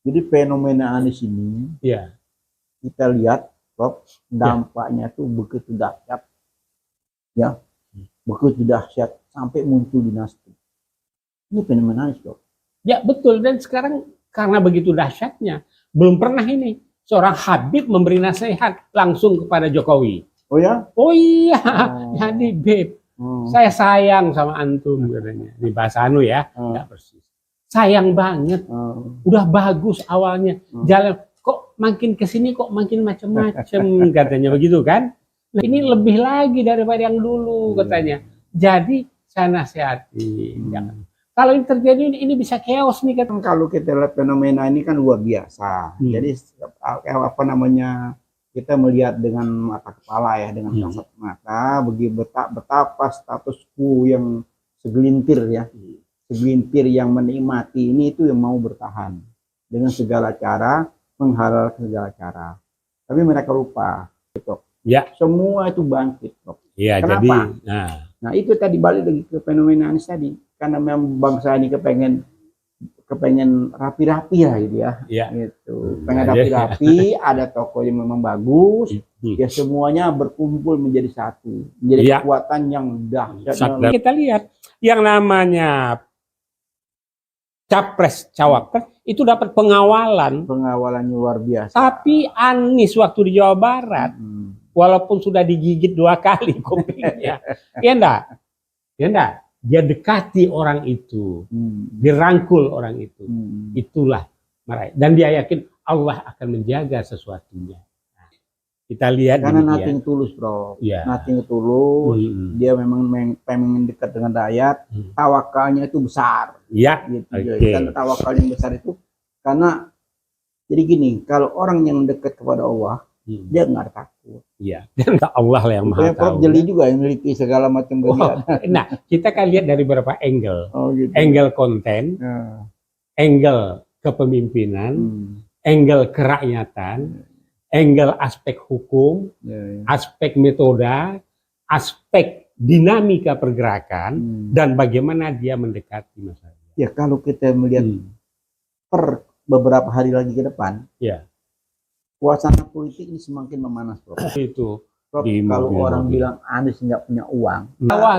Jadi fenomena Anies ini Ya. kita lihat, Prof, dampaknya tuh begitu dahsyat, ya, begitu dahsyat sampai muncul dinasti. Ini fenomena Anies, Prof. Ya betul, dan sekarang karena begitu dahsyatnya, belum pernah ini seorang Habib memberi nasihat langsung kepada Jokowi. Oh ya? Oh iya, jadi Beb, saya Hmm. sayang sama antum katanya. Di bahasa anu ya, nggak persis. Sayang banget, udah bagus awalnya, jalan kok makin kesini kok makin macem-macem katanya begitu kan. Nah, ini lebih lagi daripada yang dulu katanya. Jadi saya nasihati, jangan. Kalau ini terjadi ini bisa chaos nih kan. Kalau kita lihat fenomena ini kan luar biasa. Jadi apa namanya, kita melihat dengan mata kepala ya, dengan kasat mata, betapa status quo yang segelintir ya, segelintir yang menikmati ini itu yang mau bertahan dengan segala cara, menghalal segala cara. Tapi mereka lupa, gitu. Ya. Semua itu bangkit, Prof. Ya, kenapa? Jadi, nah itu tadi balik lagi ke fenomena Anies tadi, karena memang bangsa ini kepengen rapi-rapi lah gitu ya, gitu. Pengen rapi-rapi, ada toko yang memang bagus, ya semuanya berkumpul menjadi satu, menjadi kekuatan yang dahsyat. Kita lihat yang namanya capres, cawapres itu dapat pengawalan luar biasa. Tapi Anies waktu di Jawa Barat, walaupun sudah digigit 2 kali kupingnya, ya enggak, dia dekati orang itu, dirangkul orang itu, itulah meraih. Dan dia yakin Allah akan menjaga sesuatunya. Nah, kita lihat karena nothing tulus, Bro. Nothing tulus. Dia memang pengen dekat dengan rakyat. Tawakalnya itu besar. Ya. Gitu. Karena tawakal yang besar itu karena jadi gini, kalau orang yang dekat kepada Allah, dia nggak takut. Iya, dan Allah lah yang maha tahu. Jeli juga yang memiliki segala macam bagian. Nah, kita kan lihat dari beberapa angle. Gitu. Angle konten, angle kepemimpinan, angle kerakyatan, angle aspek hukum, aspek metode, aspek dinamika pergerakan, dan bagaimana dia mendekati masyarakat. Ya, kalau kita melihat per beberapa hari lagi ke depan, suasana politik ini semakin memanas, Prof. Itu. Prof, kalau orang bilang Anies nggak punya uang,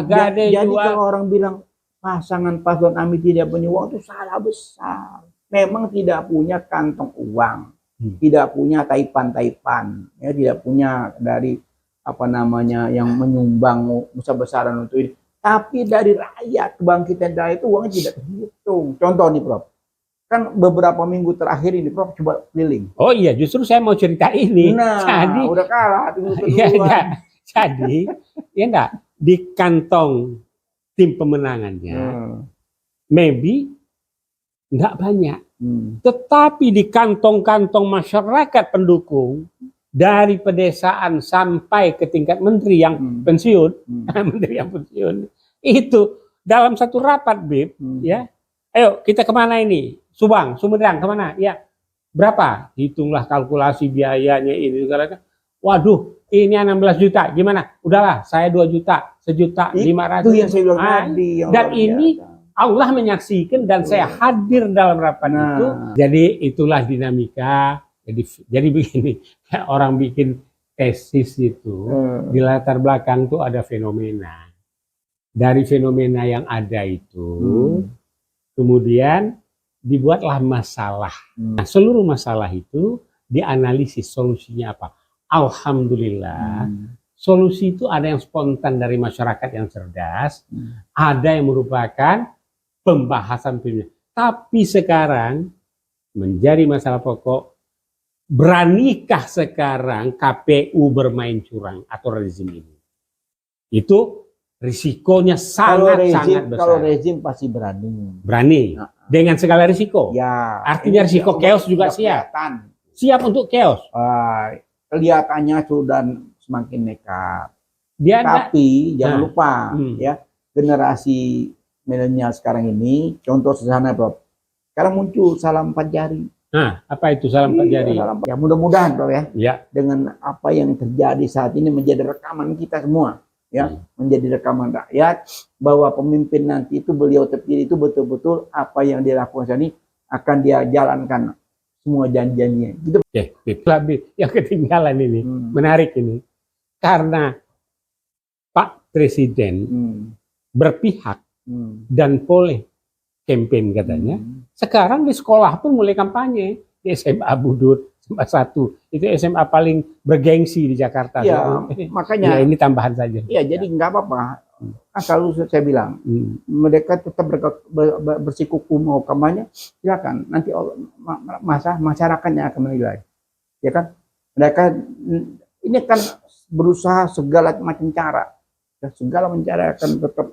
jadi kalau orang bilang pasangan paslon Anies tidak punya uang itu salah besar. Memang tidak punya kantong uang, tidak punya taipan-taipan, ya, tidak punya dari apa namanya yang menyumbang besar-besaran untuk ini. Tapi dari rakyat, kebangkitan rakyat itu uangnya tidak terhitung. Contoh nih, Prof. Kan beberapa minggu terakhir ini, Prof, coba keliling. Oh iya, justru saya mau cerita ini. Nah, jadi, udah kalah minggu kedua. Jadi, ya enggak, di kantong tim pemenangannya, maybe enggak banyak. Tetapi di kantong-kantong masyarakat pendukung, dari pedesaan sampai ke tingkat menteri yang pensiun, menteri yang pensiun, itu dalam satu rapat, Bib, ya, ayo kita kemana ini? Subang, Sumedang, kemana? Ya, berapa? Hitunglah kalkulasi biayanya ini. Waduh, ini 16 juta. Gimana? Udahlah, saya 2 juta, 1.500.000. Itu yang saya bilang tadi. Dan ini Allah menyaksikan dan saya hadir dalam rapat itu. Jadi itulah dinamika. Jadi begini, orang bikin tesis itu, di latar belakang tuh ada fenomena. Dari fenomena yang ada itu, kemudian dibuatlah masalah. Nah, seluruh masalah itu dianalisis solusinya apa. Alhamdulillah, solusi itu ada yang spontan dari masyarakat yang cerdas, ada yang merupakan pembahasan prinsip. Tapi sekarang menjadi masalah pokok, beranikah sekarang KPU bermain curang atau rezim ini? Itu risikonya sangat-sangat besar. Kalau rezim pasti berani. Berani. Dengan segala risiko. Ya. Artinya risiko chaos juga siap. Siap untuk chaos. Kelihatannya sudah semakin nekat. Tapi jangan lupa ya, generasi milenial sekarang ini, contoh sederhana, Prof. Sekarang muncul salam 4 jari. Nah, apa itu salam 4 jari? Ya, mudah-mudahan, Prof, ya. Dengan apa yang terjadi saat ini menjadi rekaman kita semua. Ya, menjadi rekaman rakyat bahwa pemimpin nanti itu beliau terpilih itu betul-betul apa yang dia lakukan ini akan dia jalankan semua janjiannya. Gitu. Oke, yang ketinggalan ini menarik ini karena Pak Presiden berpihak dan boleh campaign katanya. Sekarang di sekolah pun mulai kampanye di SMA Budut, SMA 1 itu SMA paling bergengsi di Jakarta. Ya, makanya ya, ini tambahan saja. Ya, jadi nggak apa-apa. Kan selalu saya bilang, mereka tetap bersikukuh mau kampanye, silakan. Nanti masyarakatnya akan menilai. Ya kan? Mereka ini kan berusaha segala macam cara. Ya, segala macam cara akan tetap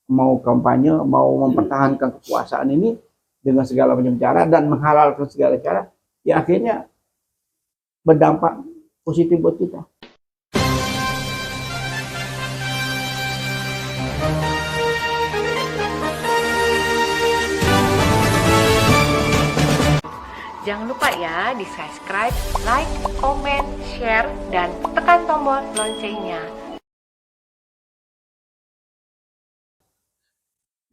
mau kampanye, mau mempertahankan kekuasaan ini dengan segala macam cara dan menghalalkan segala cara. Ya akhirnya berdampak positif buat kita. Jangan lupa ya di subscribe, like, comment, share, dan tekan tombol loncengnya.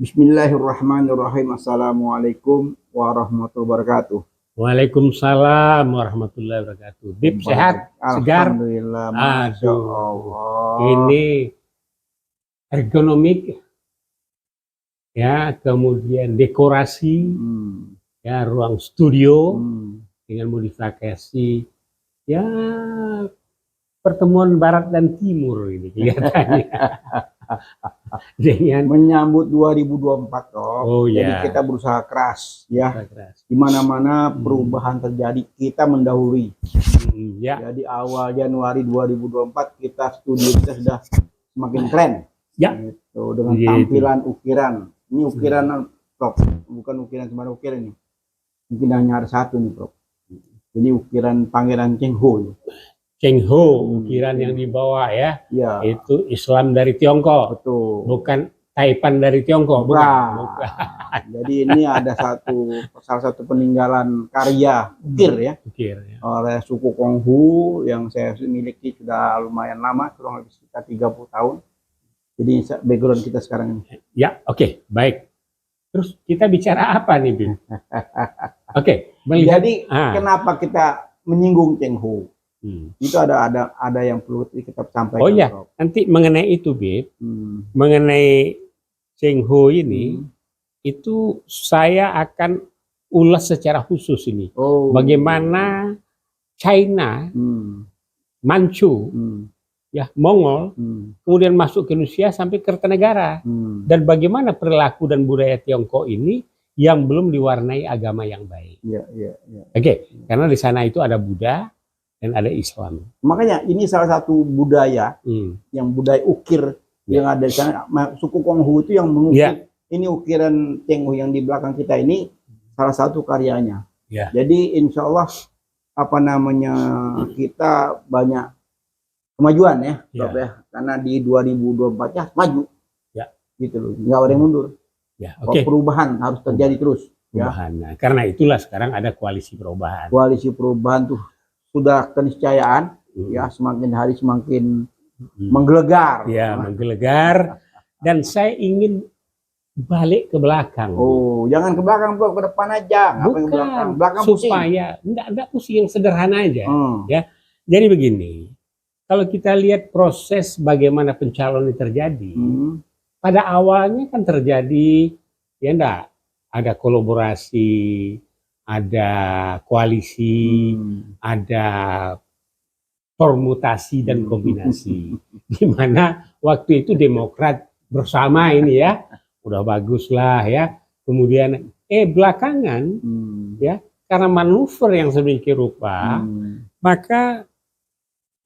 Bismillahirrahmanirrahim. Assalamualaikum warahmatullahi wabarakatuh. Waalaikumsalam warahmatullahi wabarakatuh. Bib sehat, segar. Alhamdulillah, Masya Allah. Ini ergonomik, ya, kemudian dekorasi, ya, ruang studio dengan modifikasi, ya, pertemuan Barat dan Timur ini kelihatannya. Dengan menyambut 2024 toh. Oh, jadi ya. Kita berusaha keras ya. Di mana-mana perubahan terjadi kita mendahului. Ya. Jadi awal Januari 2024 kita studio kita sudah semakin keren. Ya. Gitu, dengan tampilan ukiran. Ini ukiran Prof, bukan ukiran cuma ukiran ini. Mungkin hanya ada satu nih Prof. Jadi ukiran Pangeran Cheng Ho. Cheng Ho, ukiran yang dibawa ya, itu Islam dari Tiongkok, betul. Bukan Taipan dari Tiongkok, bukan. Jadi ini ada salah satu peninggalan karya ukir ya, oleh suku Konghu yang saya miliki sudah lumayan lama, kurang lebih sekitar 30 tahun. Jadi background kita sekarang ini. Ya, oke, baik. Terus kita bicara apa nih, Bim? Oke, jadi kenapa kita menyinggung Cheng Ho? Itu ada yang perlu kita sampaikan. Oh ya, nanti mengenai itu, Bib, mengenai Cheng Ho ini, itu saya akan ulas secara khusus ini. Bagaimana China, Manchu, ya, Mongol, kemudian masuk ke Indonesia sampai Kertanegara, dan bagaimana perilaku dan budaya Tiongkok ini yang belum diwarnai agama yang baik. Oke, karena di sana itu ada Buddha dan ada Islam. Makanya ini salah satu budaya yang budaya ukir yang ada di sana. Suku Konghu itu yang mengukir. Ini ukiran Cheng Ho yang di belakang kita ini salah satu karyanya. Jadi insya Allah kita banyak kemajuan ya, Prof, ya. Karena di 2024 ya maju. Gitu loh. Nggak ada yang mundur. Perubahan harus terjadi terus. Perubahan. Nah, karena itulah sekarang ada koalisi perubahan. Koalisi perubahan tuh sudah keniscayaan, ya, semakin hari semakin menggelegar. Ya, menggelegar. Dan saya ingin balik ke belakang. Oh, jangan ke belakang, Bro, ke depan aja. Bukan, belakang supaya enggak pusing, yang sederhana aja. Ya, jadi begini. Kalau kita lihat proses bagaimana pencalonan terjadi, pada awalnya kan terjadi, ya enggak, ada kolaborasi, ada koalisi, ada permutasi dan kombinasi. Di mana waktu itu Demokrat bersama ini ya, udah bagus lah ya. Kemudian belakangan ya, karena manuver yang sedemikian rupa, maka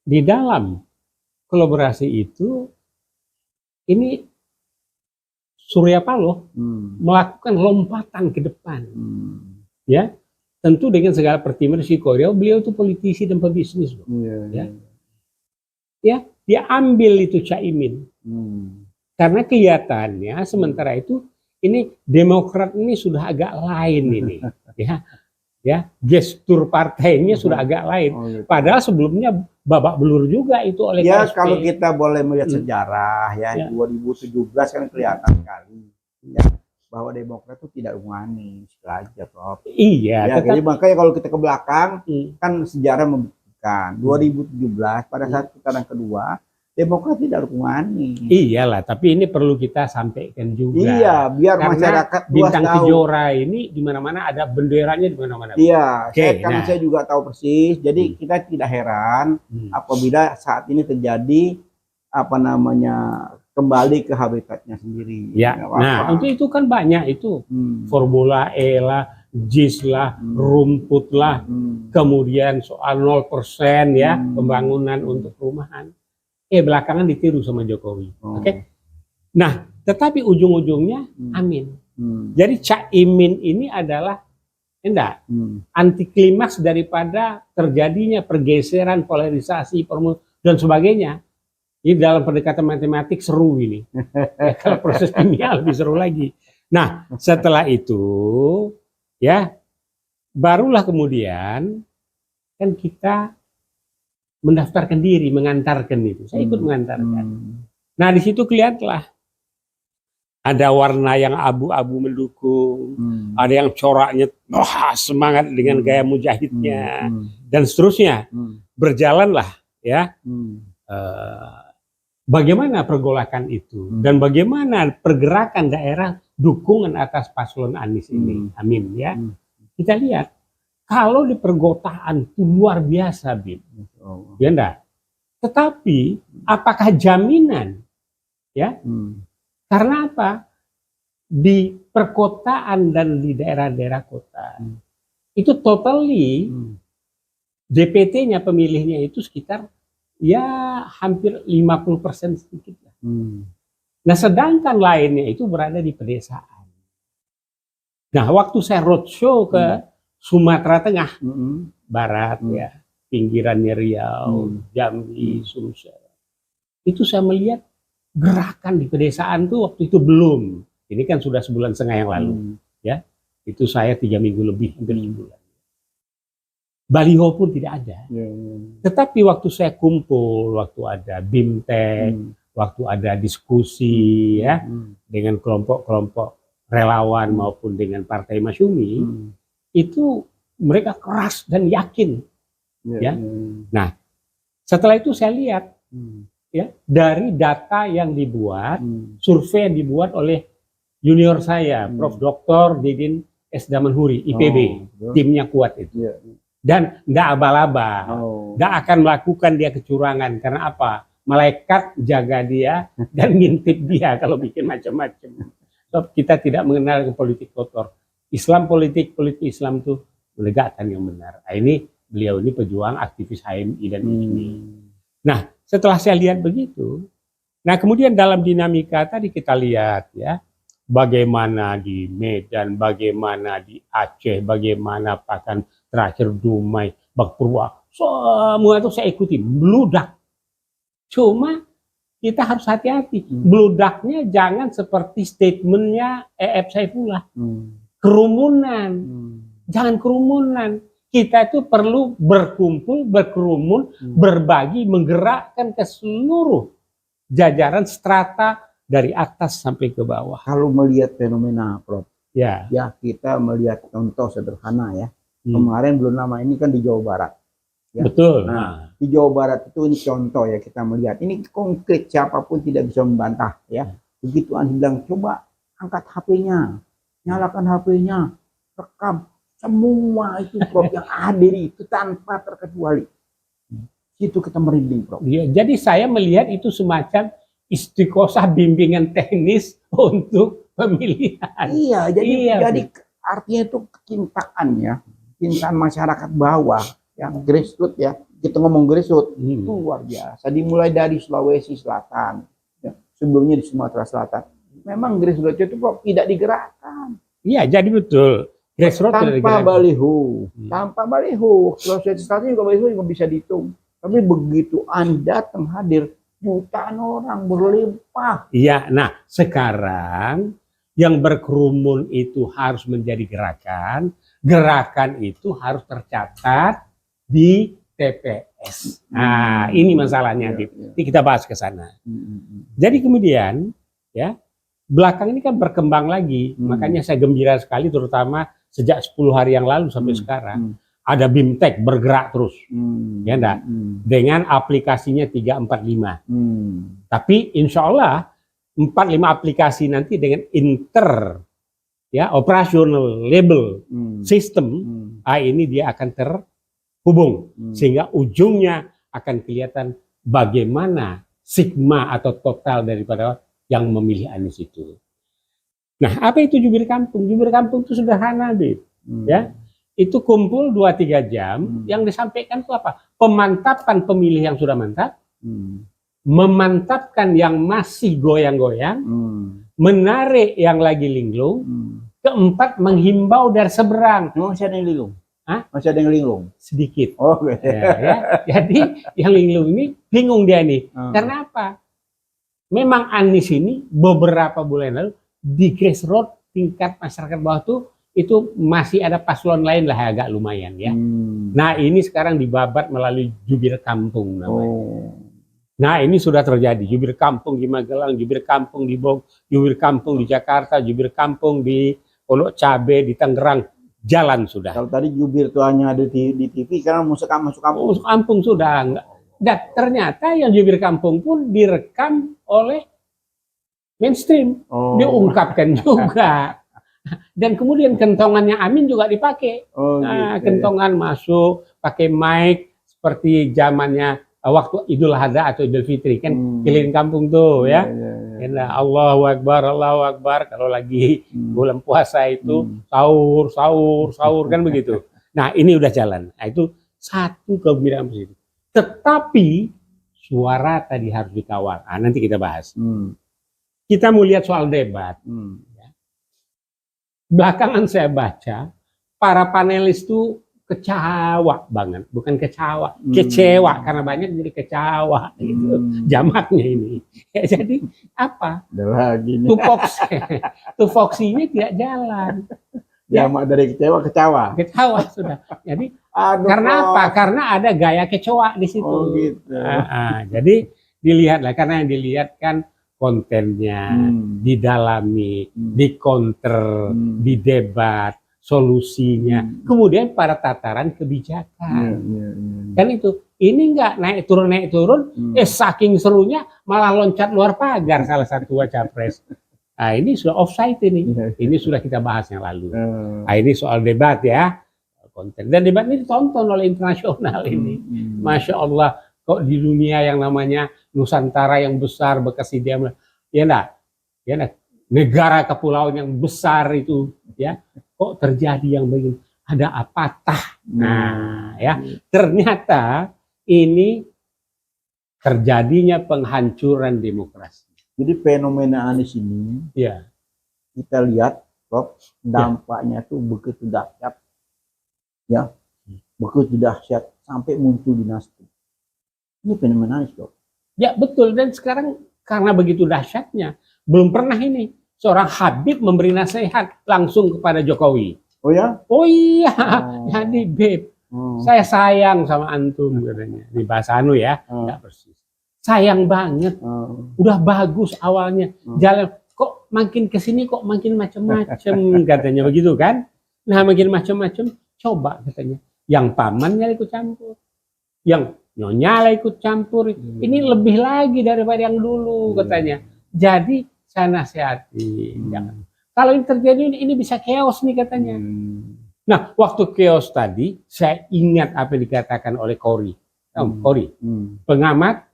di dalam kolaborasi itu ini Surya Paloh melakukan lompatan ke depan. Ya, tentu dengan segala pertimbangan risiko. Beliau itu politisi dan pebisnis, ya, dia ambil itu Caimin, karena kelihatannya sementara itu ini Demokrat ini sudah agak lain ini, ya, gestur partainya sudah agak lain. Padahal sebelumnya babak belur juga itu oleh KSP. Kalau kita boleh melihat sejarah ya, 2017 kan kelihatan sekali. Ya. bahwa Demokrat itu tidak humanis, aja, Prof. Iya. Ya, jadi makanya kalau kita ke belakang, kan sejarah membuktikan 2017 pada saat putaran kedua, Demokrat tidak humanis. Iyalah, tapi ini perlu kita sampaikan juga. Iya, biar karena masyarakat bintang tahu. Kejora ini di mana-mana ada benderanya di mana-mana. Iya, Karena saya juga tahu persis. Jadi kita tidak heran apabila saat ini terjadi kembali ke habitatnya sendiri. Ya, nah untuk itu kan banyak itu Formula E lah, JIS lah, rumput lah, kemudian soal 0% ya pembangunan untuk perumahan. Belakangan ditiru sama Jokowi. Oke. Nah, tetapi ujung-ujungnya amin. Jadi Caimin ini adalah anti klimaks daripada terjadinya pergeseran, polarisasi, dan sebagainya. Ini dalam pendekatan matematik seru ini. Kalau proses kimia lebih seru lagi. Nah, setelah itu ya barulah kemudian kan kita mendaftarkan diri, mengantarkan itu. Saya ikut mengantarkan. Nah, di situ kelihatanlah ada warna yang abu-abu mendukung, ada yang coraknya semangat dengan gaya mujahidnya, dan seterusnya. Berjalanlah ya. Bagaimana pergolakan itu dan bagaimana pergerakan daerah dukungan atas paslon Anies ini, amin ya. Kita lihat kalau di perkotaan itu luar biasa, Bim. Ya enggak? Tetapi apakah jaminan ya? Karena apa? Di perkotaan dan di daerah-daerah kota itu totally DPT-nya pemilihnya itu sekitar ya hampir 50% sedikit lah. Nah, sedangkan lainnya itu berada di pedesaan. Nah, waktu saya roadshow ke Sumatera Tengah, Barat ya, pinggirannya Riau, Jambi, Sumsel. Itu saya melihat gerakan di pedesaan tuh waktu itu belum. Ini kan sudah sebulan setengah yang lalu, ya. Itu saya 3 minggu lebih, hampir sebulan. Baliho pun tidak ada. Tetapi waktu saya kumpul, waktu ada BIMTEK, waktu ada diskusi ya dengan kelompok-kelompok relawan maupun dengan Partai Masyumi, itu mereka keras dan yakin. Ya. Nah, setelah itu saya lihat ya dari data yang dibuat, survei yang dibuat oleh junior saya, Prof. Dr. Didin S. Damanhuri, IPB, timnya kuat itu. Dan tidak abal-abal, tidak akan melakukan dia kecurangan. Karena apa? Malaikat jaga dia dan ngintip dia kalau bikin macam-macam. So, kita tidak mengenal politik kotor. Islam politik Islam itu menegakkan yang benar. Nah, ini beliau ini pejuang aktivis HMI dan ini. Nah, setelah saya lihat begitu, nah kemudian dalam dinamika tadi kita lihat ya, bagaimana di Medan, bagaimana di Aceh, bagaimana bahkan terakhir Dumai, Bak Purwa, semua itu saya ikuti, bludak. Cuma kita harus hati-hati, bludaknya jangan seperti statementnya EF Saifullah, kerumunan, jangan kerumunan. Kita itu perlu berkumpul, berkerumun, berbagi, menggerakkan ke seluruh jajaran strata dari atas sampai ke bawah. Kalau melihat fenomena, Prof, ya kita melihat contoh sederhana ya. Kemarin belum lama ini kan di Jawa Barat. Ya. Betul. Nah, di Jawa Barat itu ini contoh ya kita melihat. Ini konkret, siapapun tidak bisa membantah ya. Begitu Anies bilang, coba angkat HP-nya, nyalakan HP-nya, rekam. Semua itu Prof yang hadir itu tanpa terkecuali. Itu kita merinding, Prof. Ya, jadi saya melihat itu semacam istiqosah bimbingan teknis untuk pemilihan. Iya, jadi artinya itu kecintaan ya. Cintaan masyarakat bawah, yang grassroots ya. Kita ngomong grassroots itu luar biasa. Dimulai dari Sulawesi Selatan, ya. Sebelumnya di Sumatera Selatan. Memang grassroots itu Prof tidak digerakkan. Iya, jadi betul. Grassroots tanpa baliho, tanpa baliho. Sulawesi Selatan juga baliho juga bisa dihitung. Tapi begitu Anda datang hadir, jutaan orang berlimpah. Iya, nah sekarang yang berkerumun itu harus menjadi gerakan. Gerakan itu harus tercatat di TPS. Nah, ini masalahnya. Ini kita bahas ke sana. Jadi kemudian, ya, belakang ini kan berkembang lagi. Makanya saya gembira sekali terutama sejak 10 hari yang lalu sampai sekarang. Ada BIMTEK bergerak terus. Ya enggak? Dengan aplikasinya 345. Tapi insya Allah 45 aplikasi nanti dengan operational label system, ini dia akan terhubung. Sehingga ujungnya akan kelihatan bagaimana sigma atau total daripada yang memilih Anies itu. Nah, apa itu jubir kampung? Jubir kampung itu sederhana, Bib. Ya, itu kumpul 2-3 jam. Yang disampaikan itu apa? Pemantapan pemilih yang sudah mantap, memantapkan yang masih goyang-goyang, menarik yang lagi linglung. Keempat, menghimbau dari seberang. Masih ada yang linglung? Hah? Masih ada yang linglung? Sedikit. Oh, gitu. Ya. Jadi yang linglung ini bingung dia nih. Karena apa? Memang Anies ini beberapa bulan lalu di grassroots tingkat masyarakat bawah itu masih ada paslon lain lah agak lumayan ya. Nah ini sekarang dibabat melalui jubir kampung namanya. Nah ini sudah terjadi jubir kampung di Magelang, jubir kampung di Bogor, jubir kampung di Jakarta, jubir kampung di Pondok Cabe, di Tangerang, jalan sudah. Kalau tadi jubir itu hanya ada di TV, sekarang masuk kampung. Masuk kampung sudah enggak. Dan ternyata yang jubir kampung pun direkam oleh mainstream, diungkapkan juga. Dan kemudian kentongannya Amin juga dipakai. Kentongan masuk, pakai mic seperti zamannya waktu Idul Adha atau Idul Fitri kan keliling kampung tuh ya. Allahu Akbar. Kalau lagi bulan puasa itu sahur kan begitu. Nah ini udah jalan. Nah, itu satu kegembiraan positif. Tetapi suara tadi harus dikawal. Nanti kita bahas. Kita mau lihat soal debat. Belakangan saya baca, para panelis itu kecewa banget. Bukan kecewa, karena banyak jadi kecewa. Gitu. Jamaknya ini. Ya, jadi apa? Tupoksinya tidak jalan. Jamak dari kecewa. Kecewa sudah. Jadi karena apa? Karena ada gaya kecoa di situ. Gitu. Jadi dilihatlah karena yang dilihat kan kontennya, didalami, dikonter, didebat, solusinya, kemudian pada tataran kebijakan. Kan itu. Ini enggak naik turun, saking serunya malah loncat luar pagar salah satu capres. Nah ini sudah offside ini. Ini sudah kita bahas yang lalu. Nah ini soal debat ya. Konten. Dan debat ini ditonton oleh internasional ini. Masya Allah. Kok di dunia yang namanya Nusantara yang besar bekas dia negara kepulauan yang besar itu ya kok terjadi yang begini, ada apatah. Nah ya ternyata ini terjadinya penghancuran demokrasi. Jadi fenomena Anies ini ya kita lihat Prof, dampaknya tuh begitu dahsyat ya, begitu dahsyat sampai muncul dinasti. Ini fenomena Anies, Prof. Ya betul, dan sekarang karena begitu dahsyatnya belum pernah ini seorang Habib memberi nasihat langsung kepada Jokowi. Oh ya? Oh iya, jadi Beb, saya sayang sama antum katanya di bahasa nggak persis. Sayang banget, udah bagus awalnya, jalan kok makin kesini kok makin macam-macam katanya begitu kan? Nah makin macam-macam, coba katanya, yang pamannya ikut campur, yang nyonya ikut campur, ini lebih lagi daripada yang dulu katanya. Jadi saya nasihati, jangan. Kalau ini terjadi ini bisa chaos nih katanya. Nah waktu chaos tadi saya ingat apa yang dikatakan oleh Kori, pengamat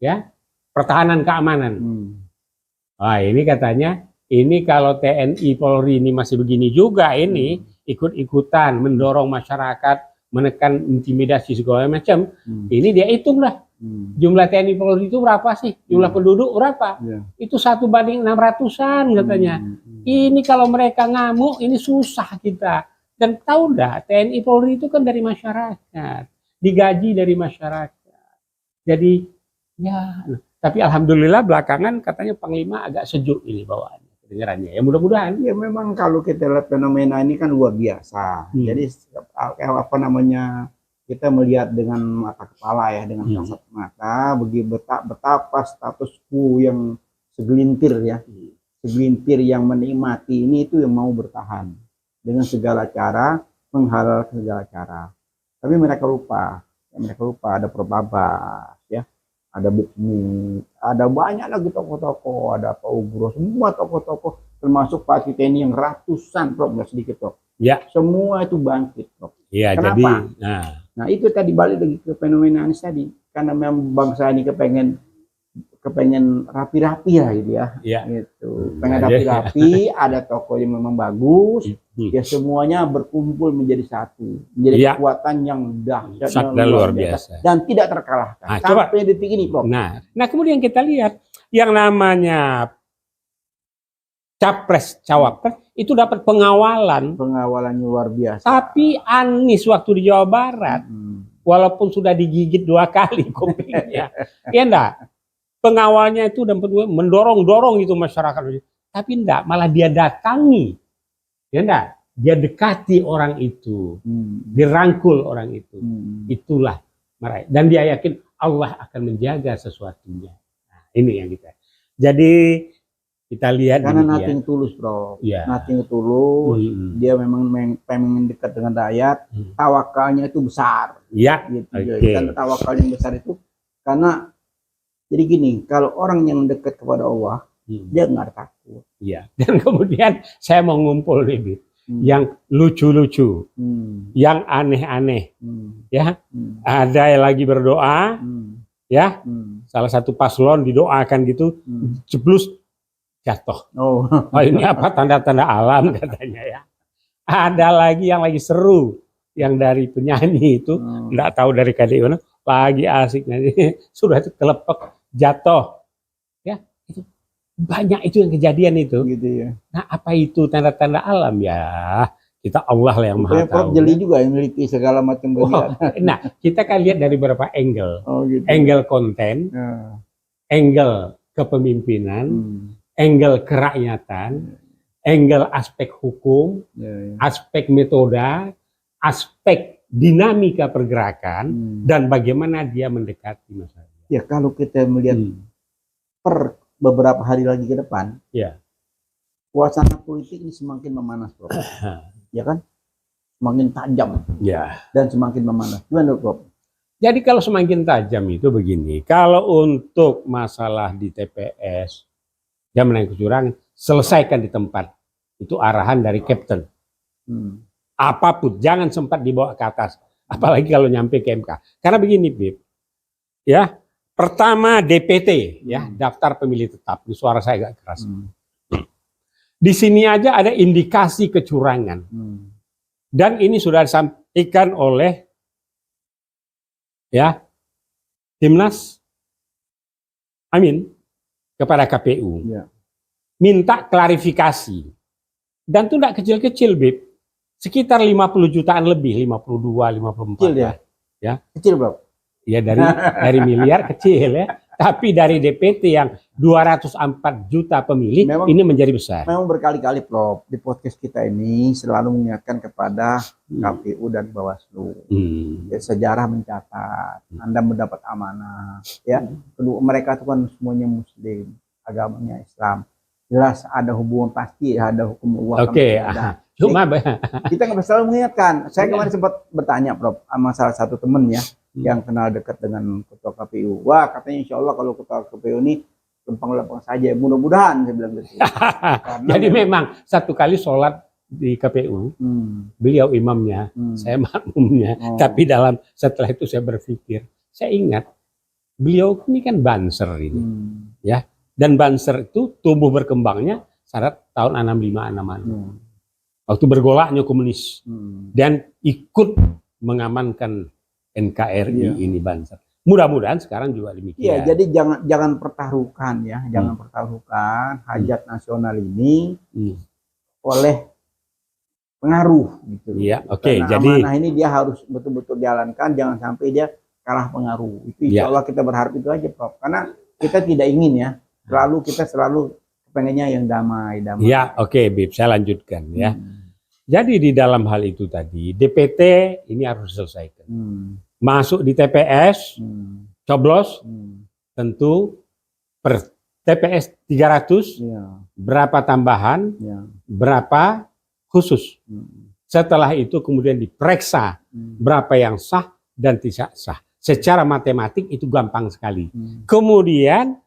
ya pertahanan keamanan. Wah ini katanya, ini kalau TNI Polri ini masih begini juga ini ikut-ikutan mendorong masyarakat, menekan intimidasi segala macam, ini dia hitung lah. Jumlah TNI Polri itu berapa sih? Jumlah penduduk berapa? Itu 1:600-an katanya. Ini kalau mereka ngamuk, ini susah kita. Dan tahu enggak, TNI Polri itu kan dari masyarakat, digaji dari masyarakat. Jadi ya, tapi alhamdulillah belakangan katanya Panglima agak sejuk ini bawaannya. Ya mudah-mudahan. Ya memang kalau kita lihat fenomena ini kan luar biasa. Jadi apa namanya, kita melihat dengan mata kepala ya, dengan kasat mata betapa status quo yang segelintir ya, segelintir yang menikmati ini itu yang mau bertahan dengan segala cara, menghalalkan segala cara. Tapi mereka lupa ada Probabas, ya, ada Bukmi, ada banyak lagi tokoh-tokoh, ada Pak Ugro, semua tokoh-tokoh, termasuk Pak Titeni yang ratusan, Prof, nggak sedikit, Prof. Ya. Semua itu bangkit, Prof. Ya, Kenapa? jadi, nah itu tadi balik lagi ke fenomena Anies tadi, karena memang bangsa ini kepengen rapi-rapi lah gitu ya. ya. Gitu. Pengen rapi-rapi, ada tokoh yang memang bagus, ya semuanya berkumpul menjadi satu, menjadi kekuatan yang dahsyat dan luar biasa dan tidak terkalahkan. Nah, sampai detik ini, Prof. Nah, kemudian kita lihat yang namanya capres, cawapres itu dapat pengawalan luar biasa. Tapi Anies waktu di Jawa Barat, walaupun sudah digigit 2 kali kupingnya, ya enggak, pengawalnya itu mendorong itu masyarakat, tapi enggak, malah dia datangi, ya enggak, dia dekati orang itu, dirangkul orang itu, itulah meraih, dan dia yakin Allah akan menjaga sesuatunya. Nah, ini yang kita. Jadi kita lihat karena nating tulus, Bro. Ya. Nating tulus, dia memang pengen dekat dengan rakyat, tawakalnya itu besar. Iya. Gitu. Dan tawakalnya yang besar itu karena jadi gini, kalau orang yang dekat kepada Allah, dia nggak takut. Iya. Dan kemudian saya mau ngumpul nih, yang lucu-lucu, yang aneh-aneh, ya. Ada yang lagi berdoa, ya. Salah satu paslon didoakan gitu, jeblus jatuh. Oh, ini apa tanda-tanda alam katanya ya. Ada lagi yang lagi seru, yang dari penyanyi itu, nggak tahu dari KDI mana, lagi asik nanti sudah kelepek jatuh. Ya, itu banyak itu yang kejadian itu. Gitu ya. Nah, apa itu tanda-tanda alam ya? Kita Allah lah yang Maha tahu. Jeli juga yang memiliki segala macam bagian. Nah, kita kan lihat dari beberapa angle. Gitu. Angle konten, angle kepemimpinan, angle kerakyatan, angle aspek hukum, aspek metode, aspek dinamika pergerakan, dan bagaimana dia mendekati masyarakat. Ya, kalau kita melihat per beberapa hari lagi ke depan, suasana politik ini semakin memanas, Prof. Ya kan? Semakin tajam. Ya. Dan semakin memanas. Gimana, Prof? Jadi kalau semakin tajam itu begini, kalau untuk masalah di TPS, jaminan kecurangan, selesaikan di tempat. Itu arahan dari Kapten. Apapun, jangan sempat dibawa ke atas. Apalagi kalau nyampe ke MK. Karena begini, Bib. Ya, pertama DPT, ya, daftar pemilih tetap. Di suara saya agak keras. Di sini aja ada indikasi kecurangan. Dan ini sudah disampaikan oleh ya Timnas Amin kepada KPU, minta klarifikasi, dan itu tidak kecil-kecil, Bib, sekitar 50 jutaan lebih, 52, 54 kecil ya, kecil, Bro. Ya dari miliar kecil ya, tapi dari DPT yang 204 juta pemilih memang, ini menjadi besar. Memang berkali-kali, Prof, di podcast kita ini selalu mengingatkan kepada KPU dan Bawaslu. Ya, sejarah mencatat, Anda mendapat amanah, ya. Kedua, mereka itu kan semuanya Muslim, agamanya Islam. Jelas ada hubungan pasti, ada hukum Allah. Oke, cuma kita nggak selalu mengingatkan. Saya kemarin sempat bertanya, Prof, sama salah satu temen ya, yang kenal dekat dengan ketua KPU. Wah, katanya insya Allah kalau ketua KPU ini lempeng-lempeng saja. Mudah-mudahan, saya bilang gitu. Jadi memang satu kali sholat di KPU, beliau imamnya, saya makmumnya. Tapi setelah itu saya berpikir, saya ingat beliau ini kan Banser ini, ya. Dan Banser itu tumbuh berkembangnya saat tahun 65-66. Waktu bergolaknya komunis dan ikut mengamankan NKRI ini Banser. Mudah-mudahan sekarang juga demikian. Iya, jadi jangan pertaruhkan ya, jangan pertaruhkan hajat nasional ini oleh pengaruh gitu. Iya, oke. Jadi amanah ini dia harus betul-betul jalankan, jangan sampai dia kalah pengaruh. Itu insya Allah kita berharap itu aja, Prof. Karena kita tidak ingin ya, kita selalu pengennya yang damai. Ya, oke, Bib, saya lanjutkan ya. Jadi di dalam hal itu tadi, DPT ini harus diselesaikan. Masuk di TPS, coblos, tentu TPS 300, Ya. berapa tambahan, Ya. berapa khusus. Hmm. Setelah itu kemudian diperiksa berapa yang sah dan tidak sah. Secara matematik itu gampang sekali. Kemudian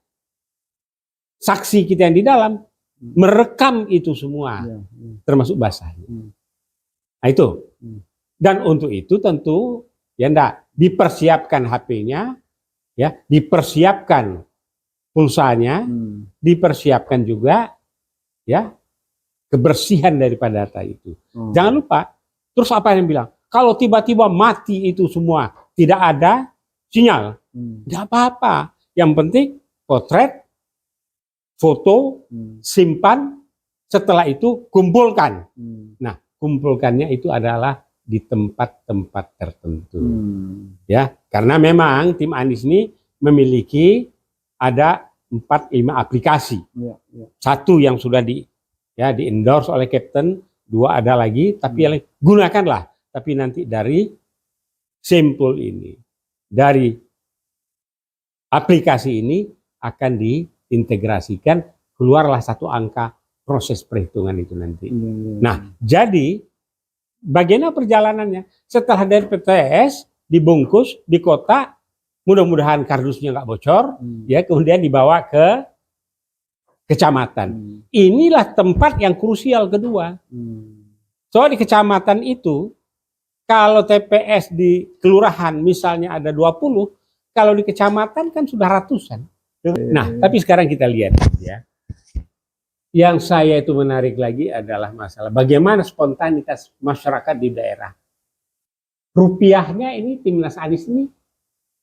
saksi kita yang di dalam merekam itu semua, Ya. termasuk bahasanya. Hmm. Nah itu. Hmm. Dan untuk itu tentu ya enggak dipersiapkan HP-nya, ya, dipersiapkan pulsanya, dipersiapkan juga ya kebersihan daripada data itu. Jangan lupa. Terus apa yang bilang? Kalau tiba-tiba mati itu semua, tidak ada sinyal, tidak apa-apa. Yang penting potret, foto, simpan, setelah itu kumpulkan. Nah, kumpulkannya itu adalah di tempat-tempat tertentu. Ya, karena memang tim Anies ini memiliki ada 4-5 aplikasi. Satu yang sudah di endorse oleh Captain, 2 ada lagi, tapi yang gunakanlah. Tapi nanti dari sampel ini, dari aplikasi ini akan diintegrasikan, keluarlah satu angka proses perhitungan itu nanti. Nah, jadi bagaimana perjalanannya? Setelah dari PTS dibungkus di kota, mudah-mudahan kardusnya nggak bocor, ya kemudian dibawa ke kecamatan. Inilah tempat yang krusial kedua. Soal di kecamatan itu, kalau TPS di kelurahan misalnya ada 20, kalau di kecamatan kan sudah ratusan. Nah, tapi sekarang kita lihat ya. Yang saya itu menarik lagi adalah masalah bagaimana spontanitas masyarakat di daerah. Rupiahnya ini Timnas Anies ini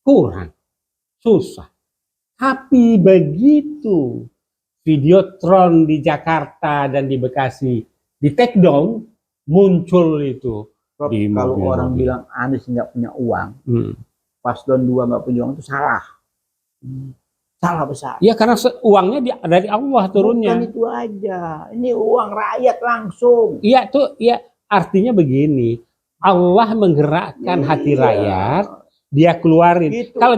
kurang, susah. Tapi begitu Videotron di Jakarta dan di Bekasi di take down, muncul itu. Kalau orang bilang Anies nggak punya uang, Paslon 2 nggak punya uang itu salah. Salah besar. Ya karena uangnya dari Allah turunnya. Bukan itu aja. Ini uang rakyat langsung. Iya tuh, ya artinya begini. Allah menggerakkan hati rakyat, dia keluarin. Gitu. Kalau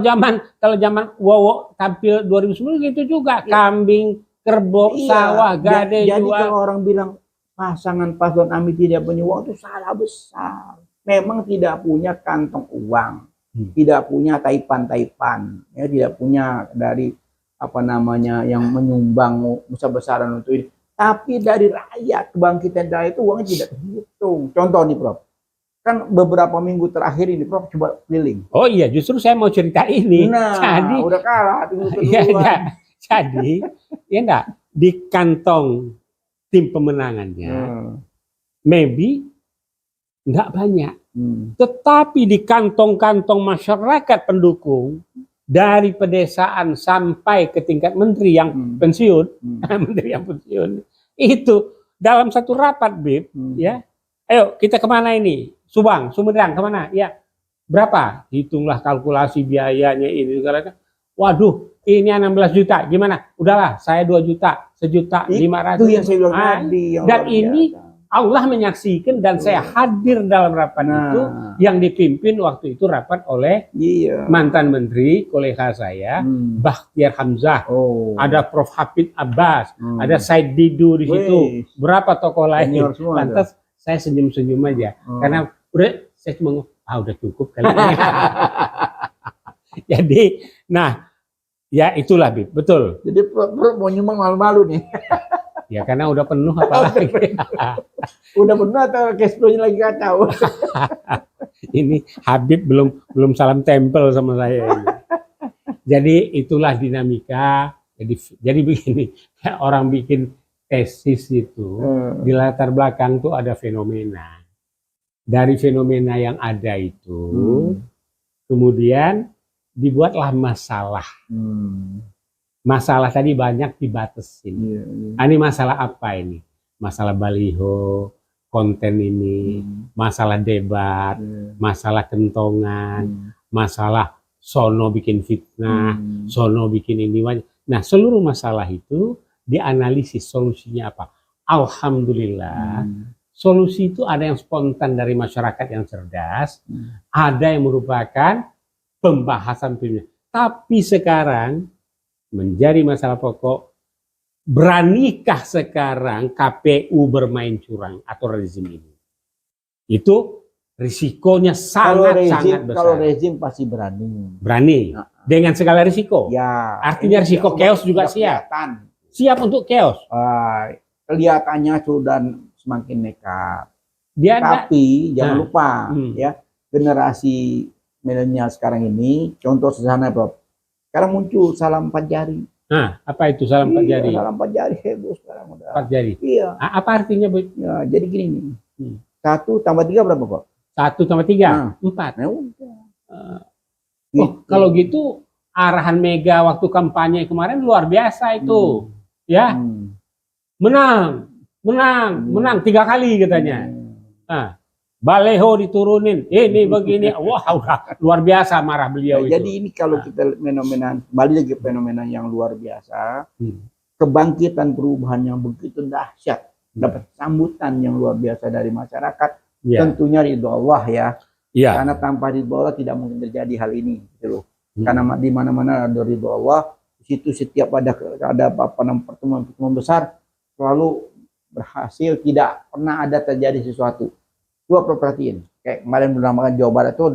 zaman Wowo tampil 2010 gitu juga, kambing, kerbau, sawah, gade jadi jual. Kalau orang bilang pasangan paslon Amin tidak punya uang itu salah besar. Memang tidak punya kantong uang. Tidak punya taipan-taipan, ya, tidak punya dari apa namanya yang menyumbang besar-besaran untuk ini. Tapi dari rakyat, kebangkitan rakyat itu uangnya tidak terhitung. Contoh nih Prof, kan beberapa minggu terakhir ini Prof coba keliling. Oh iya, justru saya mau cerita ini. Nah, jadi, udah kalah. Jadi, ya enggak, di kantong tim pemenangannya, maybe enggak banyak. Tetapi di kantong-kantong masyarakat pendukung dari pedesaan sampai ke tingkat menteri yang pensiun, menteri yang pensiun itu dalam satu rapat Bib, ya, ayo kita kemana ini? Subang, Sumedang kemana? Ya, berapa? Hitunglah kalkulasi biayanya ini segala. Waduh, ini 16 juta, gimana? Udahlah, saya 2 juta, 1.500.000. Itu yang saya bilang tadi. Dan ini Allah menyaksikan dan saya hadir dalam rapat itu yang dipimpin waktu itu rapat oleh mantan menteri kolega saya Bakhtiar Hamzah, ada Prof Hafid Abbas, ada Said Didu di situ, berapa tokoh lain. Lantas saya senyum-senyum aja karena udah saya cuma udah cukup kali ini. Jadi, nah ya itulah Bib, betul. Jadi Prof mau nyumbang malu-malu nih. Ya karena udah penuh apalagi. Udah penuh atau cash flow-nya lagi kacau. Ini Habib belum salam tempel sama saya ini. Jadi itulah dinamika. Jadi begini, orang bikin tesis itu di latar belakang tuh ada fenomena. Dari fenomena yang ada itu kemudian dibuatlah masalah. Masalah tadi banyak dibatasin. Ini masalah apa ini? Masalah baliho, konten ini, masalah debat, masalah kentongan, masalah sono bikin fitnah, sono bikin ini. Nah, seluruh masalah itu dianalisis solusinya apa. Alhamdulillah, solusi itu ada yang spontan dari masyarakat yang cerdas, ada yang merupakan pembahasan filmnya. Tapi sekarang menjadi masalah pokok. Beranikah sekarang KPU bermain curang atau rezim ini? Itu risikonya sangat-sangat besar. Kalau rezim pasti berani. Berani dengan segala risiko. Ya. Artinya risiko chaos juga siap. Kelihatan. Siap untuk chaos. Kelihatannya sudah semakin nekat. Tapi jangan lupa ya, generasi milenial sekarang ini, contoh sederhana Prof. Sekarang muncul salam 4 jari. Nah, apa itu salam 4 jari? Salam 4 jari heboh sekarang udah. 4 jari. Iya. Apa artinya, Bu? Ya, jadi gini nih. 1 tambah 3 berapa, Pak? 1 tambah 3, 4. Nah, udah. Kalau gitu arahan Mega waktu kampanye kemarin luar biasa itu. Ya. Menang 3 kali katanya. Nah, baleho diturunin, ini begini, wah udah luar biasa marah beliau itu. Jadi ini kalau kita balik lagi fenomena yang luar biasa, kebangkitan perubahan yang begitu dahsyat, dapat sambutan yang luar biasa dari masyarakat, tentunya ridho Allah ya. Karena tanpa ridho Allah tidak mungkin terjadi hal ini, gitu loh. Karena di mana-mana ada ridho Allah, di situ setiap ada pertemuan besar selalu berhasil, tidak pernah ada terjadi sesuatu. Coba perhatiin, kayak kemarin bernamakan Jawa Barat itu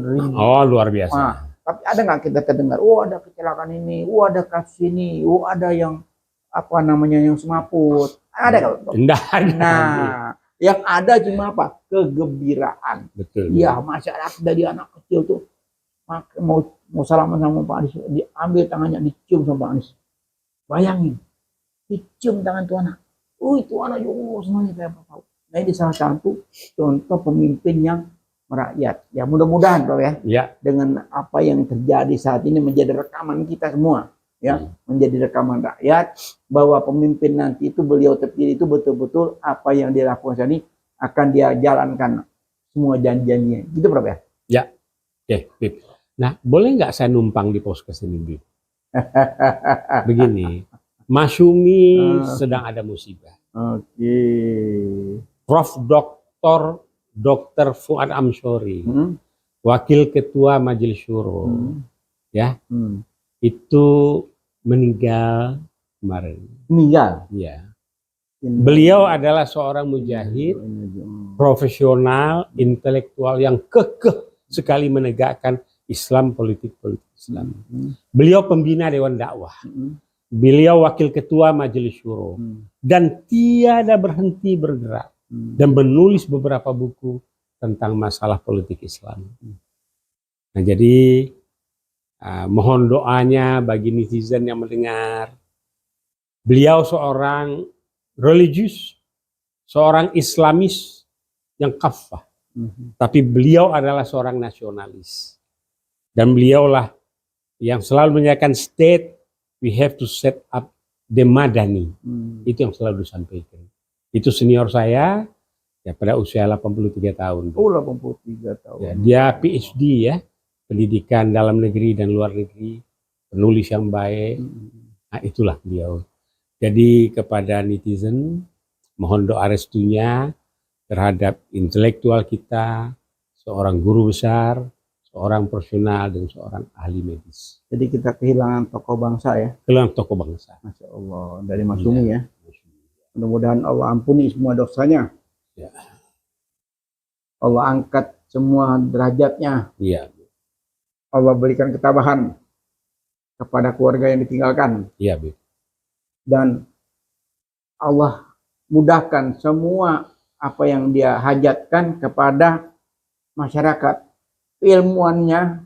luar biasa. Tapi ada nggak kita terdengar, ada kecelakaan ini, ada kasus ini, ada yang yang semaput, ada nggak? Nah, yang ada cuma apa? Kegembiraan. Betul. Ya, masyarakat dari anak kecil tuh mau salaman sama Pak Anies, diambil tangannya, dicium sama Pak Anies. Bayangin, dicium tangan tuh anak. Itu anak juga semuanya kayak apa tahu. Nah, ini salah satu contoh pemimpin yang merakyat. Ya mudah-mudahan Bro ya. Dengan apa yang terjadi saat ini menjadi rekaman kita semua. Ya, menjadi rekaman rakyat bahwa pemimpin nanti itu beliau terpilih itu betul-betul apa yang dia lakukan saat ini akan dia jalankan semua janji-janjinya. Gitu Bro ya. Ya. Oke, Bib. Nah, boleh nggak saya numpang di podcast ini, Bib? Begini, Masyumi sedang ada musibah. Oke. Prof. Dr. Fuad Amsyori, Wakil Ketua Majelis Syuro, itu meninggal kemarin. Meninggal? Ya. Beliau adalah seorang mujahid, profesional, intelektual yang kekeh sekali menegakkan Islam, politik Islam. Beliau pembina Dewan Dakwah. Beliau wakil ketua Majelis Syuro dan tiada berhenti bergerak dan menulis beberapa buku tentang masalah politik Islam. Nah, jadi mohon doanya bagi netizen yang mendengar. Beliau seorang religius, seorang Islamis yang kafah, tapi beliau adalah seorang nasionalis dan beliaulah yang selalu menyatakan state. We have to set up the Madani. Itu yang selalu disampaikan. Itu senior saya, ya pada usia 83 tahun. 83 tahun. Ya, dia PhD ya, pendidikan dalam negeri dan luar negeri, penulis yang baik. Nah, itulah beliau. Jadi kepada netizen, mohon doa restunya terhadap intelektual kita, seorang guru besar, seorang profesional dan seorang ahli medis. Jadi kita kehilangan tokoh bangsa ya. Kehilangan tokoh bangsa. Masya Allah, dari Masyumi ya. Mudah-mudahan Allah ampuni semua dosanya. Ya. Allah angkat semua derajatnya. Iya. Allah berikan ketabahan kepada keluarga yang ditinggalkan. Iya, Bu. Dan Allah mudahkan semua apa yang dia hajatkan kepada masyarakat. Ilmuannya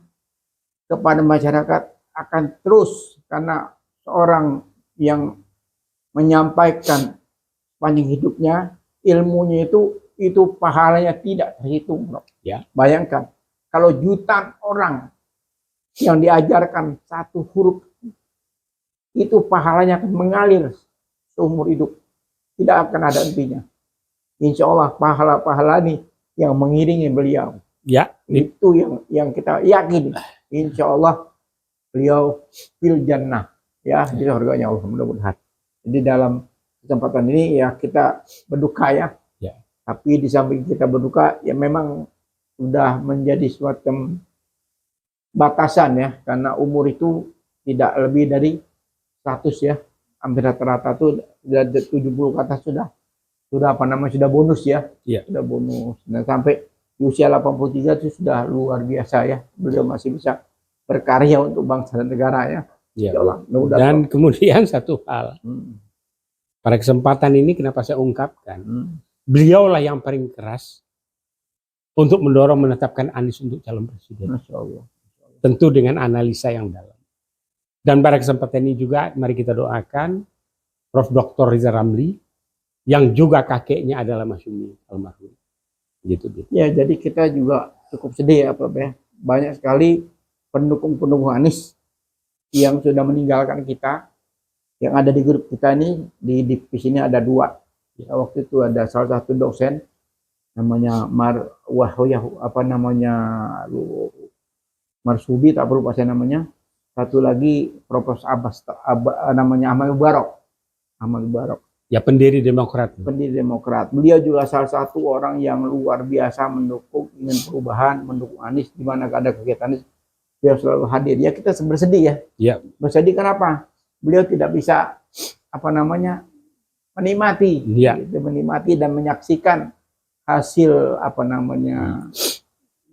kepada masyarakat akan terus karena seorang yang menyampaikan panjang hidupnya, ilmunya itu pahalanya tidak terhitung, Bro. Ya. Bayangkan kalau jutaan orang yang diajarkan satu huruf itu pahalanya akan mengalir seumur hidup, tidak akan ada hentinya. Insya Allah pahala-pahala ini yang mengiringi beliau. Ya, itu yang kita yakin. Insya Allah beliau fil jannah ya, di surganya Allah mudah-mudahan. Jadi dalam kesempatan ini ya kita berduka ya. Tapi di samping kita berduka ya memang sudah menjadi suatu batasan ya, karena umur itu tidak lebih dari 100 ya. Hampir rata-rata tuh sudah 70 ke atas sudah apa namanya sudah bonus ya. Iya. Sudah bonus. Dan sampai di usia 83 itu sudah luar biasa ya. Beliau masih bisa berkarya untuk bangsa dan negara ya. Iya. Ya Allah, mudah-mudahan. Dan kemudian satu hal, Hmm. pada kesempatan ini kenapa saya ungkapkan, Hmm. beliaulah yang paling keras untuk mendorong menetapkan Anies untuk calon presiden. Masya Allah. Tentu dengan analisa yang dalam. Dan pada kesempatan ini juga mari kita doakan Prof. Dr. Riza Ramli yang juga kakeknya adalah Mas Yumi almarhum. Gitu. Ya, jadi kita juga cukup sedih ya Prof ya. Banyak sekali pendukung-pendukung Anies yang sudah meninggalkan kita. Yang ada di grup kita ini, di divisi ini ada 2. Ya, waktu itu ada salah satu dosen namanya Marsudi, tak perlu saya namanya. Satu lagi Profesor namanya Ahmad Mubarok. Ya pendiri Demokrat. Pendiri Demokrat. Beliau juga salah satu orang yang luar biasa mendukung ingin perubahan, mendukung Anies di mana ada kegiatan Anies. Beliau selalu hadir. Ya kita bersedih ya. Ya. Bersedih kenapa? Beliau tidak bisa menikmati, Ya. gitu, menikmati dan menyaksikan hasil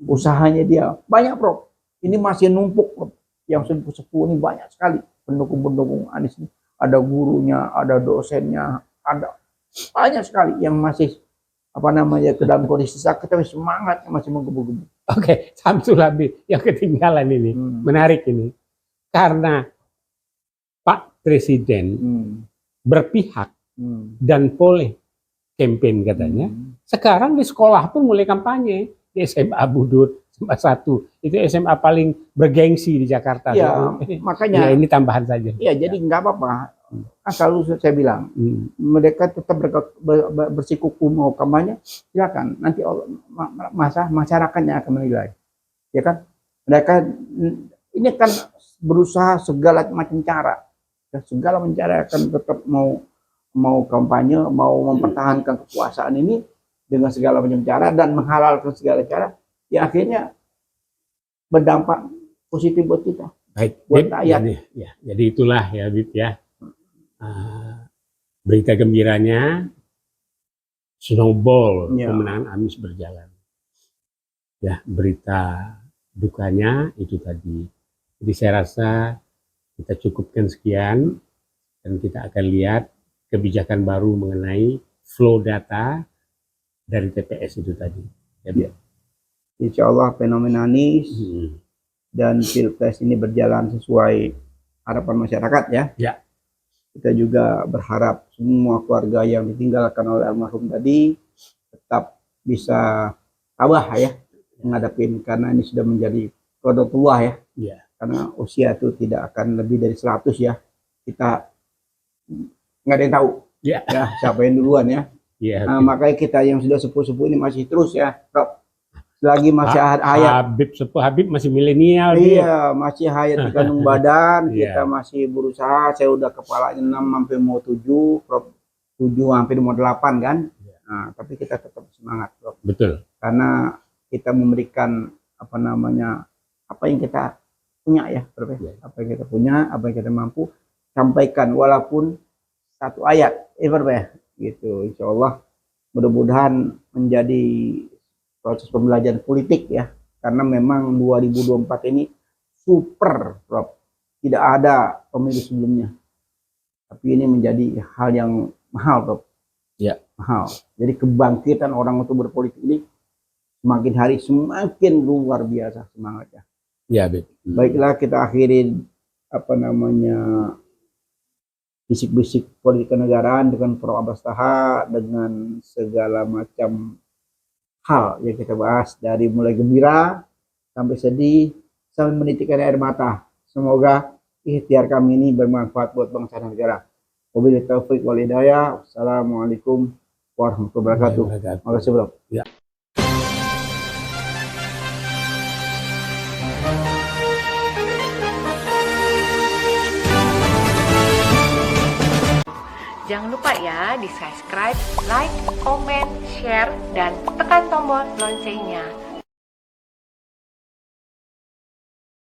usahanya dia. Banyak Prof. Ini masih numpuk Prof. Yang sepuh-sepuh ini banyak sekali pendukung-pendukung Anies ini. Ada gurunya, ada dosennya, ada banyak sekali yang masih ke dalam kondisi sakit tapi semangatnya masih menggebu-gebu. Oke, Samsul Habib yang ketinggalan ini. Menarik ini. Karena Pak Presiden berpihak dan boleh campaign katanya. Sekarang di sekolah pun mulai kampanye. Di SMA Budut, SMA 1. Itu SMA paling bergengsi di Jakarta. Ya, makanya. Ya, ini tambahan saja. Ya, jadi nggak apa-apa. Kan selalu saya bilang, mereka tetap bersikukuh mau kampanye, silakan. Nanti masyarakatnya akan menilai. Ya kan? Mereka ini kan berusaha segala macam cara. Segala macam cara akan tetap mau kampanye, mau mempertahankan kekuasaan ini dengan segala macam cara dan menghalalkan segala cara, ya akhirnya berdampak positif buat kita. Baik, buat rakyat. Jadi itulah ya Bib ya. Berita gembiranya snowball kemenangan Anies berjalan. Ya, berita dukanya itu tadi. Jadi saya rasa kita cukupkan sekian dan kita akan lihat kebijakan baru mengenai flow data dari TPS itu tadi. Ya. Insya Allah fenomena Anies dan Pilpres ini berjalan sesuai harapan masyarakat ya. Ya. Kita juga berharap semua keluarga yang ditinggalkan oleh almarhum tadi tetap bisa tabah ya menghadapi, karena ini sudah menjadi kode tua ya. Ya. Karena usia itu tidak akan lebih dari 100 ya. Kita nggak ada yang tahu ya siapa yang duluan ya. Ya, makanya kita yang sudah sepuh-sepuh ini masih terus ya, Prof. Selagi masih hayat. Habib masih milenial. Iya, masih hayat di kandung badan, kita masih berusaha. Saya udah kepalanya 6 sampai mau 7, Prof. 7 hampir mau 8 kan. Nah, tapi kita tetap semangat, Prof. Betul. Karena kita memberikan apa yang kita punya ya, Prof. Apa yang kita punya, apa yang kita mampu sampaikan walaupun satu ayat, Prof. Gitu, insya Allah mudah-mudahan menjadi proses pembelajaran politik ya, karena memang 2024 ini super, Prof. Tidak ada pemilu sebelumnya, tapi ini menjadi hal yang mahal, Prof. Ya. Mahal. Jadi kebangkitan orang untuk berpolitik ini semakin hari semakin luar biasa semangatnya. Ya, Bib. Baiklah, kita akhiri bisik-bisik politik kenegaraan dengan Prof. Abbas Taha dengan segala macam hal yang kita bahas, dari mulai gembira sampai sedih sampai menitikkan air mata. Semoga ikhtiar kami ini bermanfaat buat bangsa dan negara. Wabillahi taufiq wal hidayah. Wassalamualaikum warahmatullahi wabarakatuh. Terima kasih, Prof. Ya. Jangan lupa ya di subscribe, like, comment, share, dan tekan tombol loncengnya.